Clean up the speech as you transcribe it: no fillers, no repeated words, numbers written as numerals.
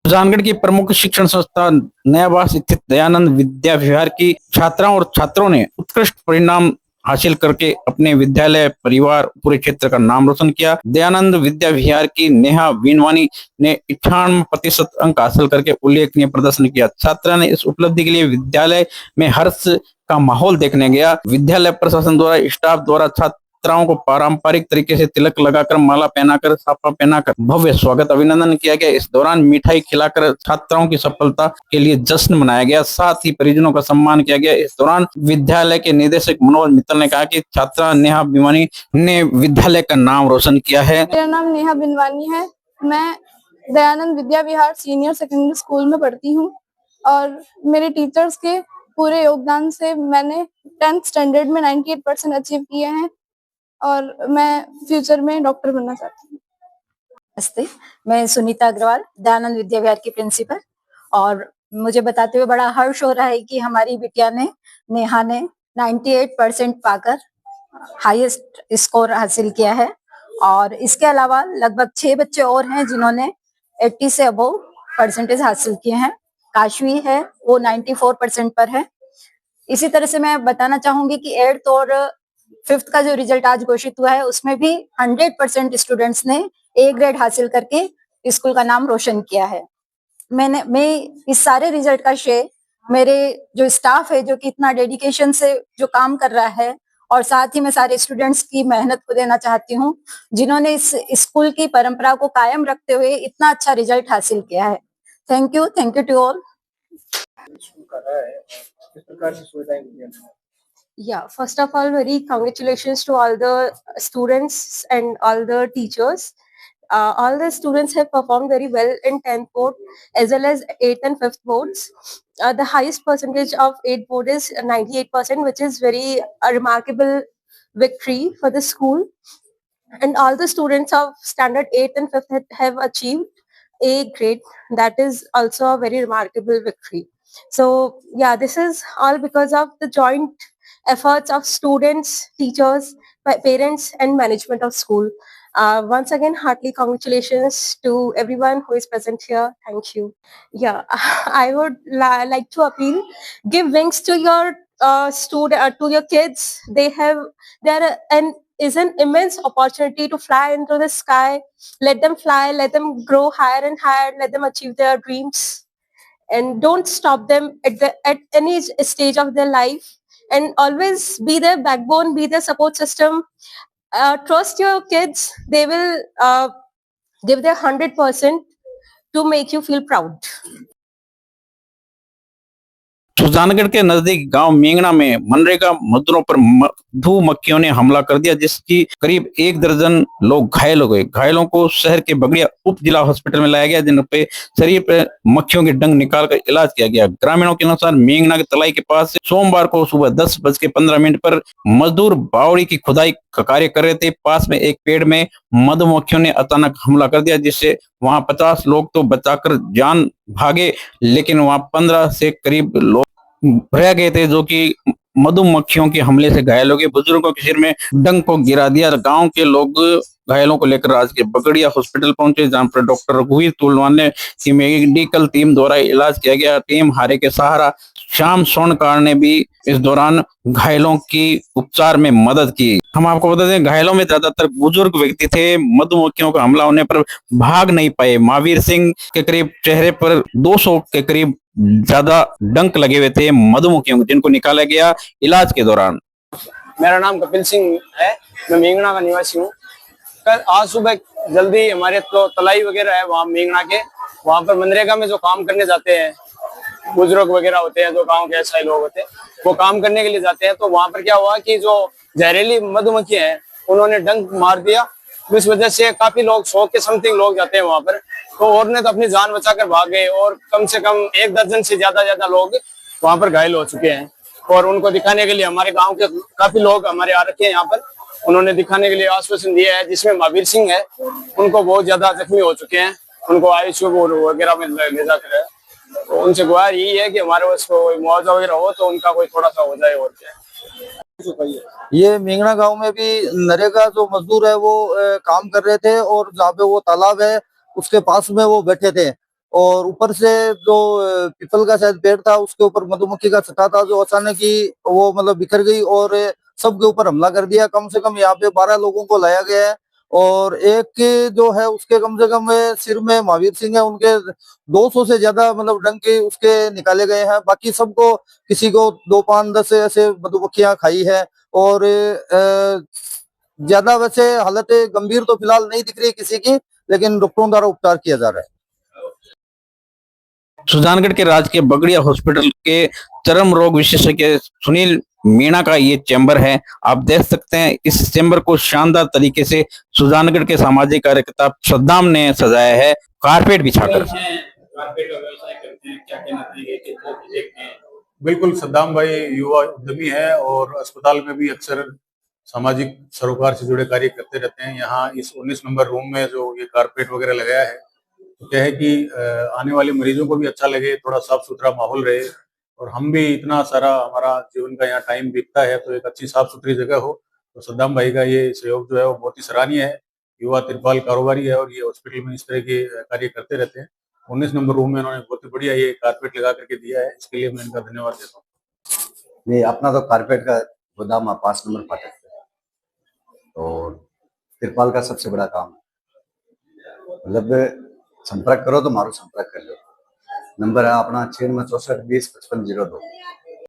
सुजानगढ़ की प्रमुख शिक्षण संस्था नयावास स्थित दयानंद विद्या विहार की छात्राओं और छात्रों ने उत्कृष्ट परिणाम हासिल करके अपने विद्यालय, परिवार, पूरे क्षेत्र का नाम रोशन किया। दयानंद विद्या विहार की नेहा वीनवानी ने 98% अंक हासिल करके उल्लेखनीय प्रदर्शन किया। छात्रा ने इस उपलब्धि के लिए विद्यालय में हर्ष का माहौल देखने गया। विद्यालय प्रशासन द्वारा, स्टाफ द्वारा छात्राओं को पारंपरिक तरीके से तिलक लगाकर, माला पहनाकर, साफा पहनाकर भव्य स्वागत अभिनंदन किया गया। इस दौरान मिठाई खिलाकर छात्राओं की सफलता के लिए जश्न मनाया गया। साथ ही परिजनों का सम्मान किया गया। इस दौरान विद्यालय के निदेशक मनोज मित्तल ने कहा कि छात्रा नेहा बिनवानी ने विद्यालय का नाम रोशन किया है। मेरा नाम नेहा बिनवानी है। मैं Dayanand Vidya Vihar senior secondary school में पढ़ती हूँ और मेरे टीचर्स के पूरे योगदान से मैंने 10th स्टैंडर्ड में 98% अचीव किए हैं और मैं फ्यूचर में डॉक्टर बनना चाहती हूँ। नमस्ते, मैं सुनीता अग्रवाल, दयानंद विद्या विहार की प्रिंसिपल, और मुझे बताते हुए बड़ा हर्ष हो रहा है कि हमारी बिटिया नेहा ने 98% पाकर हाईएस्ट स्कोर हासिल किया है। और इसके अलावा लगभग 6 बच्चे और हैं जिन्होंने 80 से अबव परसेंटेज हासिल किए हैं। काशवी है, वो 94% पर है। इसी तरह से मैं बताना चाहूंगी कि 8th और 5th का जो रिजल्ट आज घोषित हुआ है उसमें भी 100% स्टूडेंट्स ने A ग्रेड हासिल करके स्कूल का नाम रोशन किया है। मैं इस सारे रिजल्ट का श्रेय मेरे जो स्टाफ है, जो कि इतना डेडिकेशन से जो काम कर रहा है, और साथ ही मैं सारे स्टूडेंट्स की मेहनत को देना चाहती हूँ, जिन्होंने इस स्कूल की परंपरा को कायम रखते हुए इतना अच्छा रिजल्ट हासिल किया है। Thank you to all. Yeah, first of all, very congratulations to all the students and all the teachers. All the students have performed very well in 10th board as well as 8th and 5th boards. The highest percentage of 8th board is 98%, which is very remarkable victory for the school. And all the students of standard 8th and 5th have achieved A grade. That is also a very remarkable victory. So yeah, this is all because of the joint efforts of students, teachers, parents, and management of school. Once again, heartily congratulations to everyone who is present here. Thank you. Yeah, I would like to appeal: give wings to your to your kids. There is an immense opportunity to fly into the sky. Let them fly. Let them grow higher and higher. Let them achieve their dreams, and don't stop them at any stage of their life. And always be their backbone, be their support system. Trust your kids. They will give their 100% to make you feel proud. Sujangarh के नजदीक गांव मेंगना में मनरेगा मजदूरों पर मधुमक्खियों ने हमला कर दिया, जिसकी करीब 1 दर्जन लोग घायल हो गए। घायलों को शहर के बगड़िया उप जिला हॉस्पिटल में लाया गया, जिन पे शरीर पर मक्खियों के डंक निकालकर इलाज किया गया। ग्रामीणों के अनुसार मेंगना के तलाई के पास सोमवार को सुबह 10:15 पर मजदूर बावड़ी की खुदाई का कार्य कर रहे थे। पास में एक पेड़ में मधुमक्खियों ने अचानक हमला कर दिया, जिससे वहां 50 लोग तो बचाकर जान भागे, लेकिन वहां 15 से करीब लोग रह गए थे, जो कि मधुमक्खियों के हमले से घायल हो गए। बुजुर्गों के सिर में डंक को गिरा दिया। गांव के लोग घायलों को लेकर आज के बगड़िया हॉस्पिटल पहुंचे, जहां पर डॉक्टर रघुवीर तुलवान की मेडिकल टीम द्वारा इलाज किया गया। टीम हारे के सहारा श्याम स्वर्णकार ने भी इस दौरान घायलों की उपचार में मदद की। हम आपको बता दें, घायलों में ज्यादातर बुजुर्ग व्यक्ति थे। मधुमक्खियों का हमला होने पर भाग नहीं पाए। महावीर सिंह के करीब चेहरे पर 200 के करीब ज्यादा डंक लगे हुए थे मधुमक्खियों को, जिनको निकाला गया इलाज के दौरान। मेरा नाम कपिल सिंह है, मैं मेंगना का निवासी हूँ। कल आज सुबह जल्दी हमारे तो तलाई वगैरह है वहाँ मेंगना के, वहाँ पर मनरेगा में जो काम करने जाते हैं बुजुर्ग वगैरह होते हैं, जो गांव के ऐसे लोग होते हैं, वो काम करने के लिए जाते हैं। तो वहाँ पर क्या हुआ कि जो जहरीली मधुमक्खी हैं उन्होंने डंक मार दिया, इस वजह से काफी लोग 100 के समथिंग लोग जाते हैं वहाँ पर। तो और ने तो अपनी जान बचाकर भाग गए और कम से कम 1 दर्जन से ज्यादा लोग वहाँ पर घायल हो चुके हैं। और उनको दिखाने के लिए हमारे गाँव के काफी लोग हमारे आ रखे हैं यहाँ पर, उन्होंने दिखाने के लिए आश्वासन दिया है, जिसमें महावीर सिंह है, उनको बहुत ज्यादा जख्मी हो चुके हैं, उनको आईसीयू वगैरह में ले जाकर है। तो उनसे गुहार यही है कि हमारे पास कोई मुआवजा वगैरह हो तो उनका कोई थोड़ा सा हो जाए। और क्या ये मेंगना गांव में भी नरेगा जो मजदूर है वो काम कर रहे थे, और जहाँ पे वो तालाब है उसके पास में वो बैठे थे, और ऊपर से जो पीपल का शायद पेड़ था उसके ऊपर मधुमक्खी का छत्ता था जो अचानक ही वो मतलब बिखर गई और सबके ऊपर हमला कर दिया। कम से कम यहाँ पे 12 लोगों को लाया गया है और एक के जो है उसके कम से कम सिर में महावीर सिंह है, उनके 200 से ज्यादा मतलब डंके उसके निकाले गए हैं। बाकी सबको किसी को 2, 5, 10 ऐसे मधुमक्खियां खाई है और ज्यादा वैसे हालत गंभीर तो फिलहाल नहीं दिख रही किसी की, लेकिन डॉक्टरों द्वारा उपचार किया जा रहा है। सुजानगढ़ के राजकीय बगड़िया हॉस्पिटल के चर्म रोग विशेषज्ञ सुनील मीणा का ये चैम्बर है। आप देख सकते हैं इस चैम्बर को शानदार तरीके से सुजानगढ़ के सामाजिक कार्यकर्ता सद्दाम ने सजाया है कारपेट बिछाकर। कारपेट का व्यवसाय करते हैं, क्या कहना चाहिए कि देखते हैं? बिल्कुल, सद्दाम भाई युवा उद्यमी है और अस्पताल में भी अक्सर सामाजिक सरोकार से जुड़े कार्य करते रहते हैं। यहाँ इस 19 नंबर रूम में जो ये कारपेट वगैरह लगाया है तो क्या है कि आने वाले मरीजों को भी अच्छा लगे, थोड़ा साफ सुथरा माहौल रहे और हम भी इतना सारा हमारा जीवन का यहाँ टाइम बीतता है तो एक अच्छी साफ सुथरी जगह हो। तो सद्दाम भाई का ये सहयोग जो है वो बहुत ही सराहनीय है। युवा तिरपाल कारोबारी है और ये हॉस्पिटल में इस तरह के कार्य करते रहते हैं। 19 नंबर रूम में उन्होंने बहुत ही बढ़िया ये कारपेट लगा करके दिया है, इसके लिए मैं इनका धन्यवाद देता हूँ। नहीं, अपना तो कारपेट का गोदाम 5 नंबर फाटक पे और तिरपाल का सबसे बड़ा काम है। मतलब संपर्क करो तो मारो संपर्क कर लो। नंबर है अपना 9664205502।